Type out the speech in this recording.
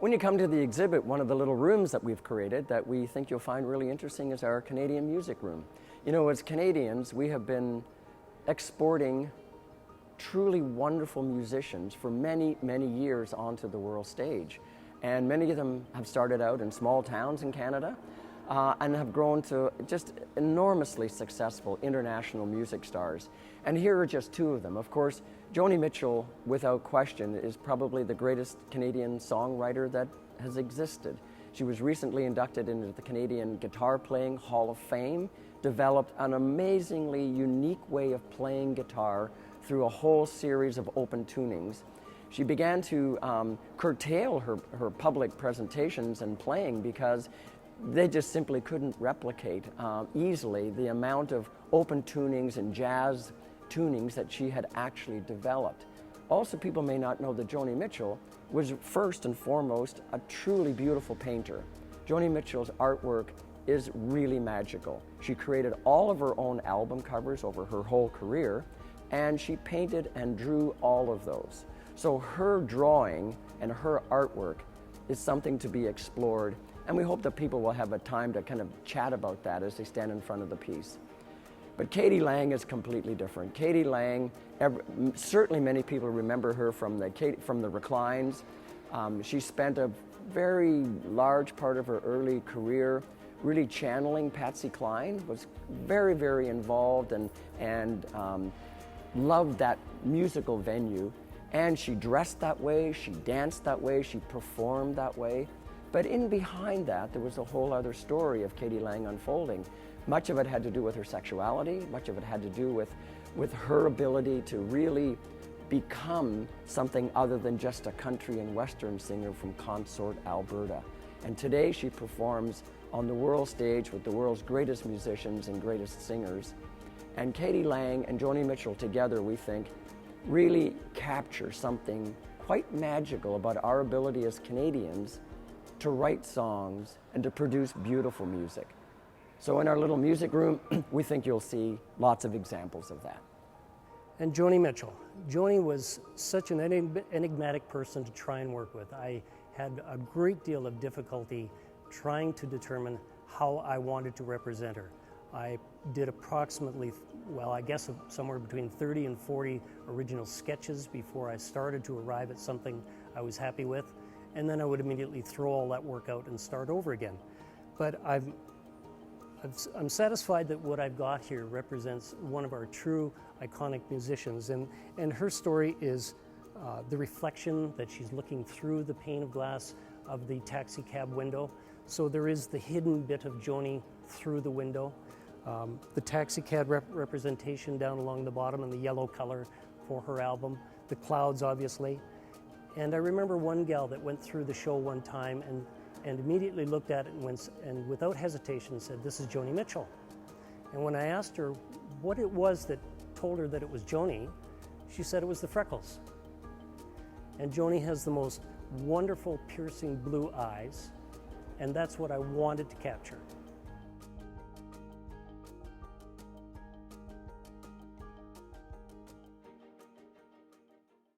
When you come to the exhibit, one of the little rooms that we've created that we think you'll find really interesting is our Canadian music room. You know, as Canadians, we have been exporting truly wonderful musicians for many, many years onto the world stage. And many of them have started out in small towns in Canada and have grown to just enormously successful international music stars. And here are just two of them. Of course, Joni Mitchell, without question, is probably the greatest Canadian songwriter that has existed. She was recently inducted into the Canadian Guitar Playing Hall of Fame, developed an amazingly unique way of playing guitar through a whole series of open tunings. She began to curtail her public presentations and playing because they just simply couldn't replicate easily the amount of open tunings and jazz tunings that she had actually developed. Also, people may not know that Joni Mitchell was first and foremost a truly beautiful painter. Joni Mitchell's artwork is really magical. She created all of her own album covers over her whole career, and she painted and drew all of those. So her drawing and her artwork is something to be explored, and we hope that people will have a time to kind of chat about that as they stand in front of the piece. But k.d. lang is completely different. k.d. lang, certainly many people remember her from the Reclines. She spent a very large part of her early career really channeling Patsy Cline, was very, very involved and loved that musical venue. And she dressed that way, she danced that way, she performed that way. But in behind that, there was a whole other story of k.d. lang unfolding. Much of it had to do with her sexuality, much of it had to do with her ability to really become something other than just a country and western singer from Consort, Alberta. And today she performs on the world stage with the world's greatest musicians and greatest singers. And k.d. lang and Joni Mitchell together, we think, really capture something quite magical about our ability as Canadians to write songs and to produce beautiful music. So in our little music room, we think you'll see lots of examples of that. And Joni Mitchell. Joni was such an enigmatic person to try and work with. I had a great deal of difficulty trying to determine how I wanted to represent her. I did approximately, well, I guess somewhere between 30 and 40 original sketches before I started to arrive at something I was happy with, and then I would immediately throw all that work out and start over again. But I'm satisfied that what I've got here represents one of our true iconic musicians, and her story is the reflection that she's looking through the pane of glass of the taxi cab window. So there is the hidden bit of Joni through the window. The taxi cab representation down along the bottom in the yellow color for her album, the clouds obviously. And I remember one gal that went through the show one time and immediately looked at it and without hesitation said, "This is Joni Mitchell." And when I asked her what it was that told her that it was Joni, she said it was the freckles. And Joni has the most wonderful piercing blue eyes, and that's what I wanted to capture.